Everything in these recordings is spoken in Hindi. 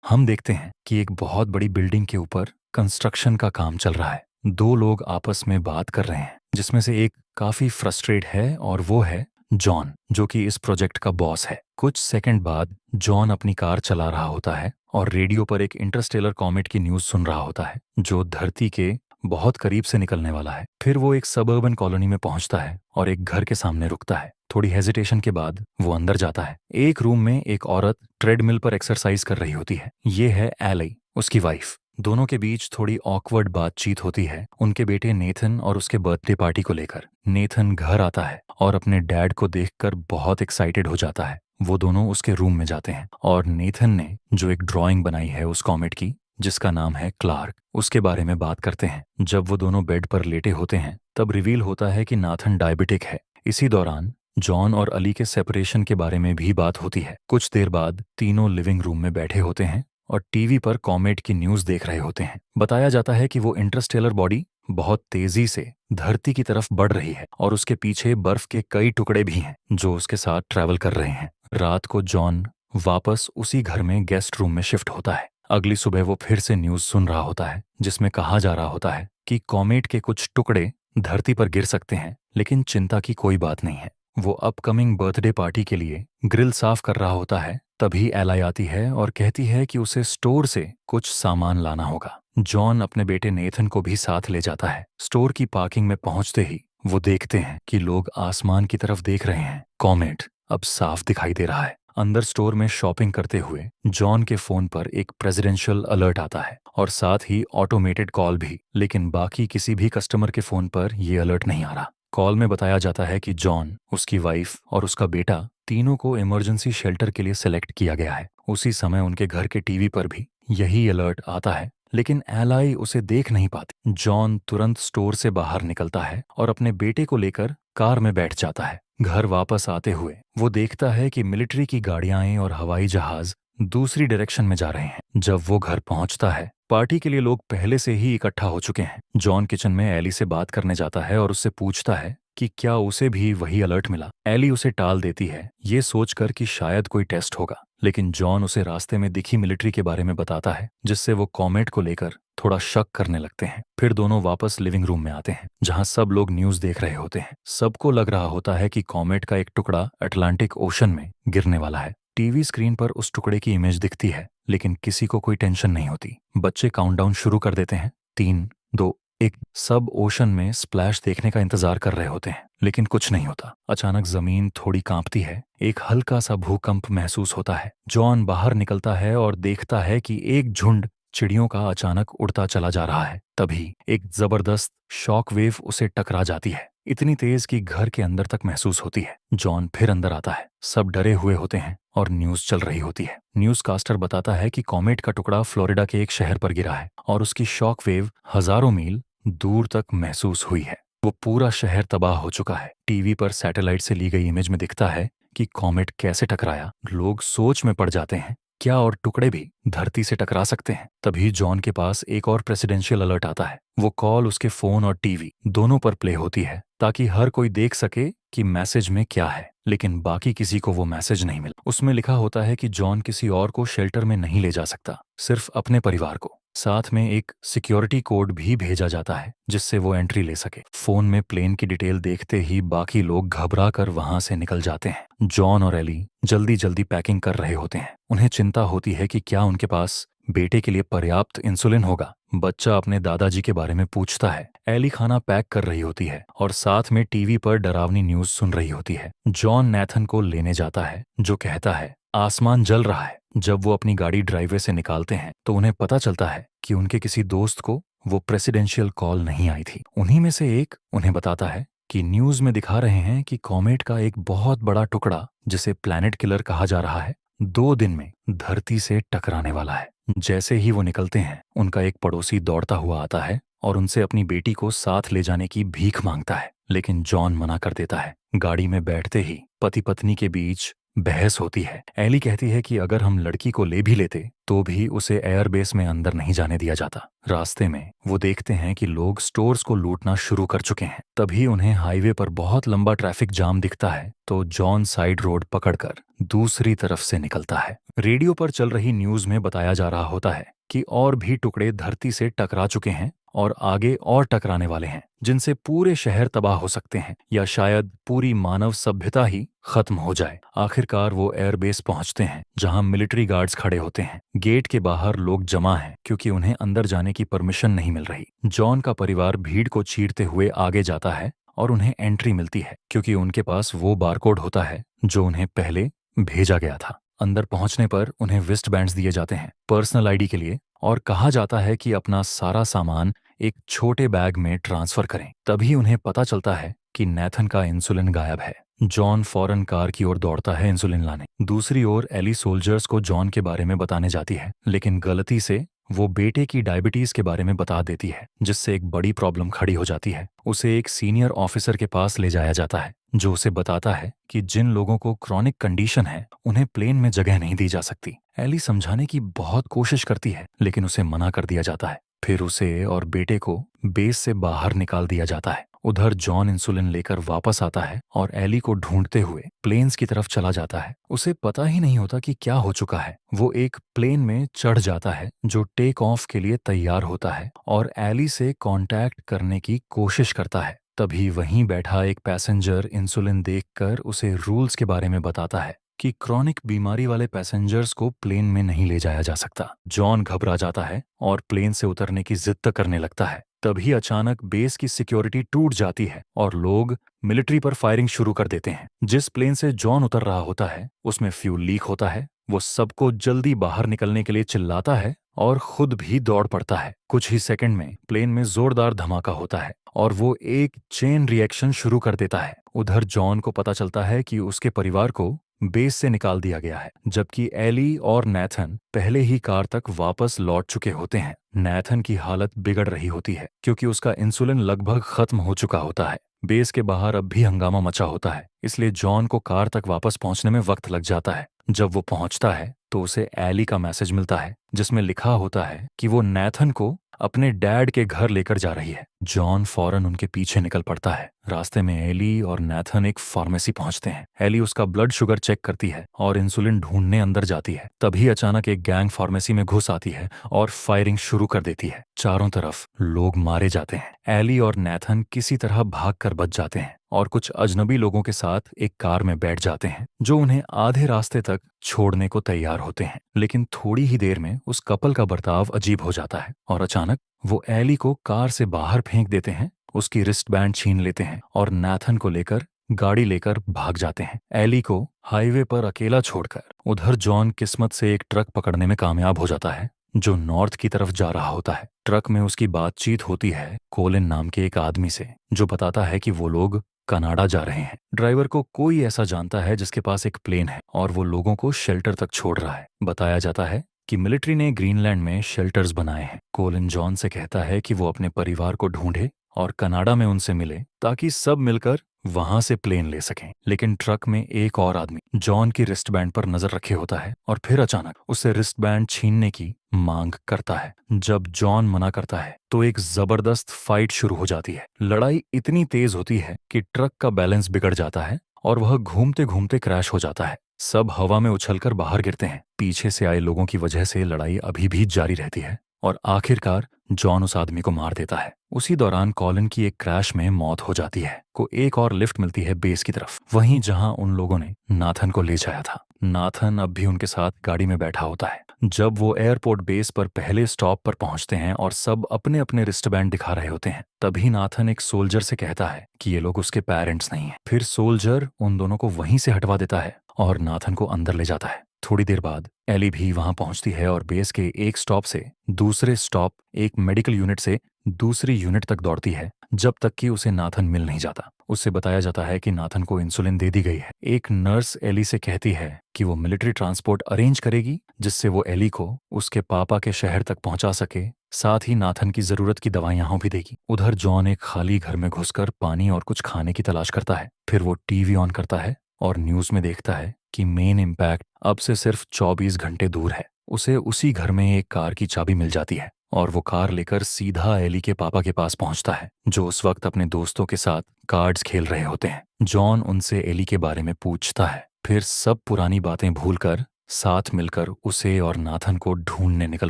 हम देखते हैं कि एक बहुत बड़ी बिल्डिंग के ऊपर कंस्ट्रक्शन का काम चल रहा है। दो लोग आपस में बात कर रहे हैं, जिसमें से एक काफी फ्रस्ट्रेट है और वो है जॉन, जो कि इस प्रोजेक्ट का बॉस है। कुछ सेकंड बाद जॉन अपनी कार चला रहा होता है और रेडियो पर एक इंटरस्टेलर कॉमेट की न्यूज़ सुन रहा होता है, जो धरती के बहुत करीब से निकलने वाला है। फिर वो एक सबर्बन कॉलोनी में पहुंचता है और एक घर के सामने रुकता है। थोड़ी हेजिटेशन के बाद वो अंदर जाता है। एक रूम में एक औरत ट्रेडमिल पर एक्सरसाइज कर रही होती है। ये है एली, उसकी वाइफ। दोनों के बीच थोड़ी ऑकवर्ड बातचीत होती है उनके बेटे नेथन और उसके बर्थडे पार्टी को लेकर। नेथन घर आता है और अपने डैड को देखकर बहुत एक्साइटेड हो जाता है। वो दोनों उसके रूम में जाते हैं और नेथन ने जो एक ड्राइंग बनाई है उस कॉमेट की, जिसका नाम है क्लार्क, उसके बारे में बात करते हैं। जब वो दोनों बेड पर लेटे होते हैं तब रिवील होता है कि नाथन डायबिटिक है। इसी दौरान जॉन और अली के सेपरेशन के बारे में भी बात होती है। कुछ देर बाद तीनों लिविंग रूम में बैठे होते हैं और टीवी पर कॉमेट की न्यूज़ देख रहे होते हैं। बताया जाता है कि वो इंटरस्टेलर बॉडी बहुत तेजी से धरती की तरफ बढ़ रही है और उसके पीछे बर्फ के कई टुकड़े भी हैं जो उसके साथ ट्रैवल कर रहे हैं। रात को जॉन वापस उसी घर में गेस्ट रूम में शिफ्ट होता है। अगली सुबह वो फिर से न्यूज़ सुन रहा होता है, जिसमें कहा जा रहा होता है कि कॉमेट के कुछ टुकड़े धरती पर गिर सकते हैं, लेकिन चिंता की कोई बात नहीं है। वो अपकमिंग बर्थडे पार्टी के लिए ग्रिल साफ कर रहा होता है, तभी एलाई आती है और कहती है कि उसे स्टोर से कुछ सामान लाना होगा। जॉन अपने बेटे नेथन को भी साथ ले जाता है। स्टोर की पार्किंग में पहुंचते ही वो देखते हैं कि लोग आसमान की तरफ देख रहे हैं। कॉमेट अब साफ दिखाई दे रहा है। अंदर स्टोर में शॉपिंग करते हुए जॉन के फोन पर एक प्रेसिडेंशियल अलर्ट आता है और साथ ही ऑटोमेटेड कॉल भी, लेकिन बाकी किसी भी कस्टमर के फोन पर ये अलर्ट नहीं आ रहा। कॉल में बताया जाता है कि जॉन, उसकी वाइफ और उसका बेटा तीनों को इमरजेंसी शेल्टर के लिए सेलेक्ट किया गया है। उसी समय उनके घर के टीवी पर भी यही अलर्ट आता है, लेकिन एलाई उसे देख नहीं पाती। जॉन तुरंत स्टोर से बाहर निकलता है और अपने बेटे को लेकर कार में बैठ जाता है। घर वापस आते हुए वो देखता है कि मिलिट्री की गाड़ियां और हवाई जहाज दूसरी डायरेक्शन में जा रहे हैं। जब वो घर पहुंचता है, पार्टी के लिए लोग पहले से ही इकट्ठा हो चुके हैं। जॉन किचन में एली से बात करने जाता है और उससे पूछता है कि क्या उसे भी वही अलर्ट मिला। एली उसे टाल देती है, ये सोचकर कि शायद कोई टेस्ट होगा, लेकिन जॉन उसे रास्ते में दिखी मिलिट्री के बारे में बताता है, जिससे वो कॉमेट को लेकर थोड़ा शक करने लगते हैं। फिर दोनों वापस लिविंग रूम में आते हैं, जहां सब लोग न्यूज़ देख रहे होते हैं। सबको लग रहा होता है कि कॉमेट का एक टुकड़ा अटलांटिक ओशन में गिरने वाला है। टीवी स्क्रीन पर उस टुकड़े की इमेज दिखती है, लेकिन किसी को कोई टेंशन नहीं होती। बच्चे काउंटडाउन शुरू कर देते हैं। 3, 2, 1। सब ओशन में स्प्लैश देखने का इंतजार कर रहे होते हैं, लेकिन कुछ नहीं होता। अचानक जमीन थोड़ी कांपती है। एक हल्का सा भूकंप महसूस होता है। जॉन बाहर निकलता है और देखता है कि एक झुंड चिड़ियों का अचानक उड़ता चला जा रहा है। तभी एक जबरदस्त शॉक वेव उसे टकरा जाती है, इतनी तेज कि घर के अंदर तक महसूस होती है। जॉन फिर अंदर आता है। सब डरे हुए होते हैं और न्यूज चल रही होती है। न्यूज कास्टर बताता है कि कॉमेट का टुकड़ा फ्लोरिडा के एक शहर पर गिरा है और उसकी शॉक वेव हजारों मील दूर तक महसूस हुई है। वो पूरा शहर तबाह हो चुका है। टीवी पर सैटेलाइट से ली गई इमेज में दिखता है कि कॉमेट कैसे टकराया। लोग सोच में पड़ जाते हैं, क्या और टुकड़े भी धरती से टकरा सकते हैं? तभी जॉन के पास एक और प्रेसिडेंशियल अलर्ट आता है। वो कॉल उसके फोन और टीवी दोनों पर प्ले होती है, ताकि हर कोई देख सके कि मैसेज में क्या है, लेकिन बाकी किसी को वो मैसेज नहीं मिला। उसमें लिखा होता है कि जॉन किसी और को शेल्टर में नहीं ले जा सकता, सिर्फ अपने परिवार को। साथ में एक सिक्योरिटी कोड भी भेजा जाता है, जिससे वो एंट्री ले सके। फोन में प्लेन की डिटेल देखते ही बाकी लोग घबरा कर वहां से निकल जाते हैं। जॉन और एली जल्दी जल्दी पैकिंग कर रहे होते हैं। उन्हें चिंता होती है कि क्या उनके पास बेटे के लिए पर्याप्त इंसुलिन होगा। बच्चा अपने दादाजी के बारे में पूछता है। एली खाना पैक कर रही होती है और साथ में टीवी पर डरावनी न्यूज सुन रही होती है। जॉन नेथन को लेने जाता है, जो कहता है आसमान जल रहा है। जब वो अपनी गाड़ी ड्राइववे से निकालते हैं तो उन्हें पता चलता है कि उनके किसी दोस्त को वो प्रेसिडेंशियल कॉल नहीं आई थी। उन्हीं में से एक उन्हें बताता है कि न्यूज में दिखा रहे हैं कि कॉमेट का एक बहुत बड़ा टुकड़ा, जिसे प्लैनेट किलर कहा जा रहा है, 2 दिन में धरती से टकराने वाला है। जैसे ही वो निकलते हैं, उनका एक पड़ोसी दौड़ता हुआ आता है और उनसे अपनी बेटी को साथ ले जाने की भीख मांगता है, लेकिन जॉन मना कर देता है। गाड़ी में बैठते ही पति पत्नी के बीच बहस होती है। एली कहती है कि अगर हम लड़की को ले भी लेते तो भी उसे एयरबेस में अंदर नहीं जाने दिया जाता। रास्ते में वो देखते हैं कि लोग स्टोर्स को लूटना शुरू कर चुके हैं। तभी उन्हें हाईवे पर बहुत लंबा ट्रैफिक जाम दिखता है, तो जॉन साइड रोड पकड़कर दूसरी तरफ से निकलता है। रेडियो पर चल रही न्यूज में बताया जा रहा होता है कि और भी टुकड़े धरती से टकरा चुके हैं और आगे और टकराने वाले हैं, जिनसे पूरे शहर तबाह हो सकते हैं या शायद पूरी मानव सभ्यता ही खत्म हो जाए। आखिरकार वो एयरबेस पहुंचते हैं, जहां मिलिट्री गार्ड्स खड़े होते हैं। गेट के बाहर लोग जमा हैं क्योंकि उन्हें अंदर जाने की परमिशन नहीं मिल रही। जॉन का परिवार भीड़ को चीरते हुए आगे जाता है और उन्हें एंट्री मिलती है क्योंकि उनके पास वो बारकोड होता है जो उन्हें पहले भेजा गया था। अंदर पहुंचने पर उन्हें वेस्ट बैंड्स दिए जाते हैं पर्सनल आईडी के लिए, और कहा जाता है कि अपना सारा सामान एक छोटे बैग में ट्रांसफर करें। तभी उन्हें पता चलता है कि नेथन का इंसुलिन गायब है। जॉन फौरन कार की ओर दौड़ता है इंसुलिन लाने। दूसरी ओर एली सोल्जर्स को जॉन के बारे में बताने जाती है, लेकिन गलती से वो बेटे की डायबिटीज के बारे में बता देती है, जिससे एक बड़ी प्रॉब्लम खड़ी हो जाती है। उसे एक सीनियर ऑफिसर के पास ले जाया जाता है, जो उसे बताता है कि जिन लोगों को क्रॉनिक कंडीशन है उन्हें प्लेन में जगह नहीं दी जा सकती। एली समझाने की बहुत कोशिश करती है, लेकिन उसे मना कर दिया जाता है। फिर उसे और बेटे को बेस से बाहर निकाल दिया जाता है। उधर जॉन इंसुलिन लेकर वापस आता है और एली को ढूंढते हुए प्लेन्स की तरफ चला जाता है। उसे पता ही नहीं होता कि क्या हो चुका है। वो एक प्लेन में चढ़ जाता है जो टेक ऑफ के लिए तैयार होता है और एली से कांटेक्ट करने की कोशिश करता है। तभी वहीं बैठा एक पैसेंजर इंसुलिन देखकर उसे रूल्स के बारे में बताता है कि क्रॉनिक बीमारी वाले पैसेंजर्स को प्लेन में नहीं ले जाया जा सकता। जॉन घबरा जाता है और प्लेन से उतरने की जिद करने लगता है। तभी अचानक बेस की सिक्योरिटी टूट जाती है और लोग मिलिट्री पर फायरिंग शुरू कर देते हैं। जिस प्लेन से जॉन उतर रहा होता है उसमें फ्यूल लीक होता है। वो सबको जल्दी बाहर निकलने के लिए चिल्लाता है और खुद भी दौड़ पड़ता है। कुछ ही सेकंड में प्लेन में जोरदार धमाका होता है और वो एक चेन रिएक्शन शुरू कर देता है। उधर जॉन को पता चलता है कि उसके परिवार को बेस से निकाल दिया गया है, जबकि एली और नेथन पहले ही कार तक वापस लौट चुके होते हैं। नेथन की हालत बिगड़ रही होती है क्योंकि उसका इंसुलिन लगभग खत्म हो चुका होता है। बेस के बाहर अब भी हंगामा मचा होता है, इसलिए जॉन को कार तक वापस पहुंचने में वक्त लग जाता है। जब वो पहुंचता है तो उसे एली का मैसेज मिलता है, जिसमें लिखा होता है कि वो नेथन को अपने डैड के घर लेकर जा रही है। जॉन फौरन उनके पीछे निकल पड़ता है। रास्ते में एली और नेथन एक फार्मेसी पहुंचते हैं। एली उसका ब्लड शुगर चेक करती है और इंसुलिन ढूंढने अंदर जाती है। तभी अचानक एक गैंग फार्मेसी में घुस आती है और फायरिंग शुरू कर देती है। चारों तरफ लोग मारे जाते हैं। एली और नेथन किसी तरह भागकर बच जाते हैं और कुछ अजनबी लोगों के साथ एक कार में बैठ जाते हैं, जो उन्हें आधे रास्ते तक छोड़ने को तैयार होते हैं। लेकिन थोड़ी ही देर में उस कपल का बर्ताव अजीब हो जाता है और अचानक वो एली को कार से बाहर फेंक देते हैं, उसकी रिस्ट बैंड छीन लेते हैं और नाथन को लेकर गाड़ी लेकर भाग जाते हैं, एली को हाईवे पर अकेला छोड़कर। उधर जॉन किस्मत से एक ट्रक पकड़ने में कामयाब हो जाता है जो नॉर्थ की तरफ जा रहा होता है। ट्रक में उसकी बातचीत होती है कोलिन नाम के एक आदमी से, जो बताता है कि वो लोग कनाडा जा रहे हैं। ड्राइवर को कोई ऐसा जानता है जिसके पास एक प्लेन है और वो लोगों को शेल्टर तक छोड़ रहा है। बताया जाता है कि मिलिट्री ने ग्रीनलैंड में शेल्टर्स बनाए हैं। कोलिन जॉन से कहता है कि वो अपने परिवार को ढूंढे और कनाडा में उनसे मिले ताकि सब मिलकर वहां से प्लेन ले सकें। लेकिन ट्रक में एक और आदमी जॉन की रिस्ट बैंड पर नजर रखे होता है और फिर अचानक उससे रिस्ट बैंड छीनने की मांग करता है। जब जॉन मना करता है तो एक जबरदस्त फाइट शुरू हो जाती है। लड़ाई इतनी तेज होती है कि ट्रक का बैलेंस बिगड़ जाता है और वह घूमते घूमते क्रैश हो जाता है। सब हवा में उछलकर बाहर गिरते हैं। पीछे से आए लोगों की वजह से लड़ाई अभी भी जारी रहती है और आखिरकार जॉन उस आदमी को मार देता है। उसी दौरान कॉलिन की एक क्रैश में मौत हो जाती है। को एक और लिफ्ट मिलती है बेस की तरफ, वहीं जहां उन लोगों ने नाथन को ले जाया था। नाथन अब भी उनके साथ गाड़ी में बैठा होता है। जब वो एयरपोर्ट बेस पर पहले स्टॉप पर पहुंचते हैं और सब अपने अपने रिस्ट बैंड दिखा रहे होते हैं, तभी नाथन एक सोल्जर से कहता है कि ये लोग उसके पेरेंट्स नहीं हैं। फिर सोल्जर उन दोनों को वहीं से हटवा देता है और नाथन को अंदर ले जाता है। थोड़ी देर बाद एली भी वहां पहुंचती है और बेस के एक स्टॉप से दूसरे स्टॉप, एक मेडिकल यूनिट से दूसरी यूनिट तक दौड़ती है, जब तक कि उसे नाथन मिल नहीं जाता। उससे बताया जाता है कि नाथन को इंसुलिन दे दी गई है। एक नर्स एली से कहती है कि वो मिलिट्री ट्रांसपोर्ट अरेंज करेगी, जिससे वो एली को उसके पापा के शहर तक पहुंचा सके, साथ ही नाथन की जरूरत की दवाइयां भी देगी। उधर जॉन एक खाली घर में घुसकर पानी और कुछ खाने की तलाश करता है। फिर वो टीवी ऑन करता है और न्यूज में देखता है कि मेन इम्पैक्ट अब से सिर्फ 24 घंटे दूर है। उसे उसी घर में एक कार की चाबी मिल जाती है और वो कार लेकर सीधा एली के पापा के पास पहुंचता है, जो उस वक्त अपने दोस्तों के साथ कार्ड्स खेल रहे होते हैं। जॉन उनसे एली के बारे में पूछता है, फिर सब पुरानी बातें भूलकर साथ मिलकर उसे और नाथन को ढूंढने निकल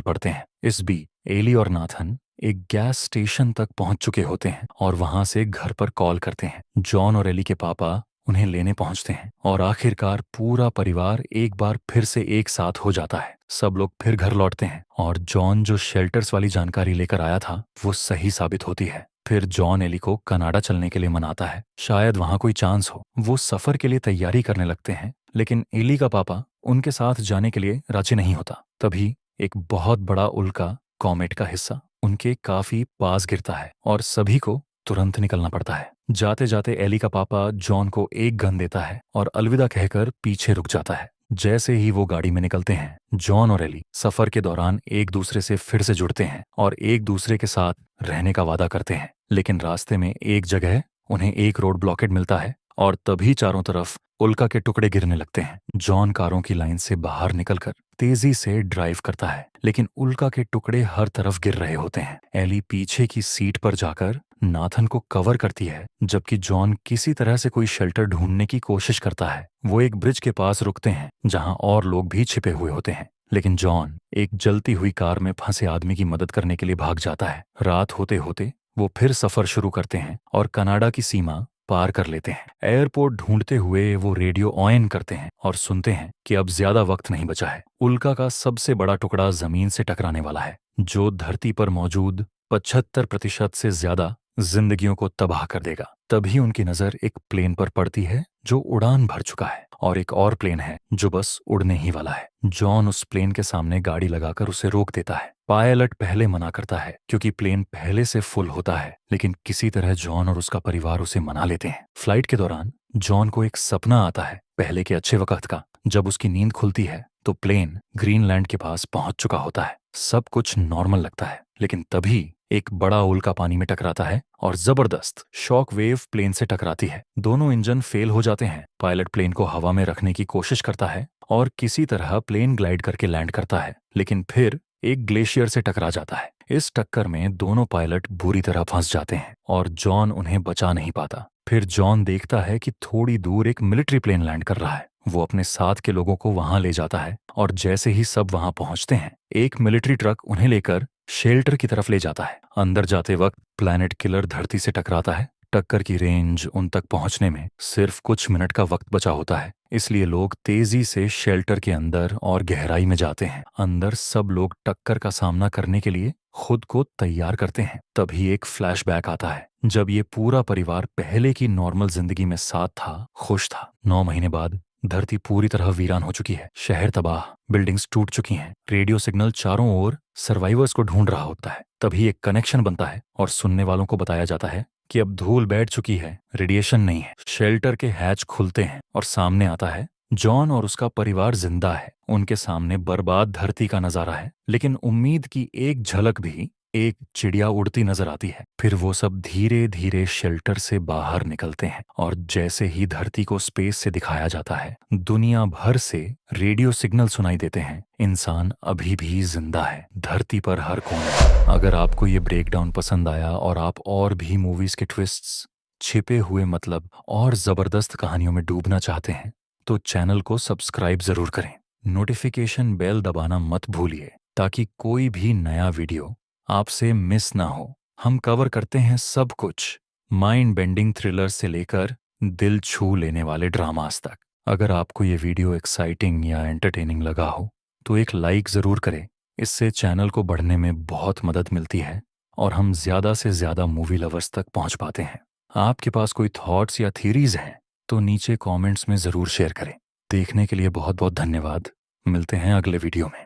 पड़ते हैं। इस बीच एली और नाथन एक गैस स्टेशन तक पहुंच चुके होते हैं और वहां से घर पर कॉल करते हैं। जॉन और एली के पापा उन्हें लेने पहुंचते हैं और आखिरकार पूरा परिवार एक बार फिर से एक साथ हो जाता है। सब लोग फिर घर लौटते हैं और जॉन जो शेल्टर्स वाली जानकारी लेकर आया था वो सही साबित होती है। फिर जॉन एली को कनाडा चलने के लिए मनाता है, शायद वहां कोई चांस हो। वो सफर के लिए तैयारी करने लगते हैं, लेकिन एली का पापा उनके साथ जाने के लिए राजी नहीं होता। तभी एक बहुत बड़ा उल्का, कॉमेट का हिस्सा, उनके काफी पास गिरता है और सभी को तुरंत निकलना पड़ता है। जाते जाते एली का पापा जॉन को एक गन देता है और अलविदा कहकर पीछे रुक जाता है। जैसे ही वो गाड़ी में निकलते हैं, जॉन और एली सफर के दौरान एक दूसरे से फिर से जुड़ते हैं और एक दूसरे के साथ रहने का वादा करते हैं। लेकिन रास्ते में एक जगह उन्हें एक रोड ब्लॉकेड मिलता है और तभी चारों तरफ उल्का के टुकड़े गिरने लगते हैं। जॉन कारों की लाइन से बाहर निकलकर तेजी से ड्राइव करता है, लेकिन उल्का के टुकड़े हर तरफ गिर रहे होते हैं। एली पीछे की सीट पर जाकर नाथन को कवर करती है, जबकि जॉन किसी तरह से कोई शेल्टर ढूंढने की कोशिश करता है। वो एक ब्रिज के पास रुकते हैं जहां और लोग भी छिपे हुए होते हैं, लेकिन जॉन एक जलती हुई कार में फंसे आदमी की मदद करने के लिए भाग जाता है। रात होते होते वो फिर सफर शुरू करते हैं और कनाडा की सीमा पार कर लेते हैं। एयरपोर्ट ढूंढते हुए वो रेडियो ऑन करते हैं और सुनते हैं कि अब ज्यादा वक्त नहीं बचा है। उल्का का सबसे बड़ा टुकड़ा जमीन से टकराने वाला है, जो धरती पर मौजूद 75% से ज्यादा जिंदगियों को तबाह कर देगा। तभी उनकी नजर एक प्लेन पर पड़ती है जो उड़ान भर चुका है, और एक और प्लेन है जो बस उड़ने ही वाला है। जॉन उस प्लेन के सामने गाड़ी लगाकर उसे रोक देता है। पायलट पहले मना करता है क्योंकि प्लेन पहले से फुल होता है, लेकिन किसी तरह जॉन और उसका परिवार उसे मना लेते हैं। फ्लाइट के दौरान जॉन को एक सपना आता है, पहले के अच्छे वक्त का। जब उसकी नींद खुलती है तो प्लेन ग्रीनलैंड के पास पहुंच चुका होता है। सब कुछ नॉर्मल लगता है, लेकिन तभी एक बड़ा उल्का पानी में टकराता है और जबरदस्त शॉक वेव प्लेन से टकराती है। दोनों इंजन फेल हो जाते हैं। पायलट प्लेन को हवा में रखने की कोशिश करता है और किसी तरह प्लेन ग्लाइड करके लैंड करता है, लेकिन फिर एक ग्लेशियर से टकरा जाता है। इस टक्कर में दोनों पायलट बुरी तरह फंस जाते हैं और जॉन उन्हें बचा नहीं पाता। फिर जॉन देखता है कि थोड़ी दूर एक मिलिट्री प्लेन लैंड कर रहा है। वो अपने साथ के लोगों को वहां ले जाता है और जैसे ही सब वहां पहुंचते हैं, एक मिलिट्री ट्रक उन्हें लेकर शेल्टर की तरफ ले जाता है। अंदर जाते वक्त प्लैनेट किलर धरती से टकराता है। टक्कर की रेंज उन तक पहुंचने में सिर्फ कुछ मिनट का वक्त बचा होता है, इसलिए लोग तेजी से शेल्टर के अंदर और गहराई में जाते हैं। अंदर सब लोग टक्कर का सामना करने के लिए खुद को तैयार करते हैं। तभी एक फ्लैशबैक आता है, जब ये पूरा परिवार पहले की नॉर्मल जिंदगी में साथ था, खुश था। 9 महीने बाद धरती पूरी तरह वीरान हो चुकी है। शहर तबाह, बिल्डिंग्स टूट चुकी हैं। रेडियो सिग्नल चारों ओर सर्वाइवर्स को ढूंढ रहा होता है। तभी एक कनेक्शन बनता है और सुनने वालों को बताया जाता है कि अब धूल बैठ चुकी है, रेडिएशन नहीं है। शेल्टर के हैच खुलते हैं और सामने आता है जॉन और उसका परिवार जिंदा है। उनके सामने बर्बाद धरती का नजारा है, लेकिन उम्मीद की एक झलक भी, एक चिड़िया उड़ती नजर आती है। फिर वो सब धीरे धीरे शेल्टर से बाहर निकलते हैं और जैसे ही धरती को स्पेस से दिखाया जाता है, दुनिया भर से रेडियो सिग्नल सुनाई देते हैं। इंसान अभी भी जिंदा है, धरती पर हर कोने। अगर आपको ये ब्रेकडाउन पसंद आया और आप और भी मूवीज के ट्विस्ट्स, छिपे हुए मतलब और जबरदस्त कहानियों में डूबना चाहते हैं, तो चैनल को सब्सक्राइब जरूर करें। नोटिफिकेशन बेल दबाना मत भूलिए ताकि कोई भी नया वीडियो आपसे मिस ना हो। हम कवर करते हैं सब कुछ, माइंड बेंडिंग थ्रिलर से लेकर दिल छू लेने वाले ड्रामास तक। अगर आपको ये वीडियो एक्साइटिंग या एंटरटेनिंग लगा हो तो एक लाइक ज़रूर करें। इससे चैनल को बढ़ने में बहुत मदद मिलती है और हम ज़्यादा से ज़्यादा मूवी लवर्स तक पहुंच पाते हैं। आपके पास कोई थॉट्स या थीरीज हैं तो नीचे कमेंट्स में ज़रूर शेयर करें। देखने के लिए बहुत बहुत धन्यवाद। मिलते हैं अगले वीडियो में।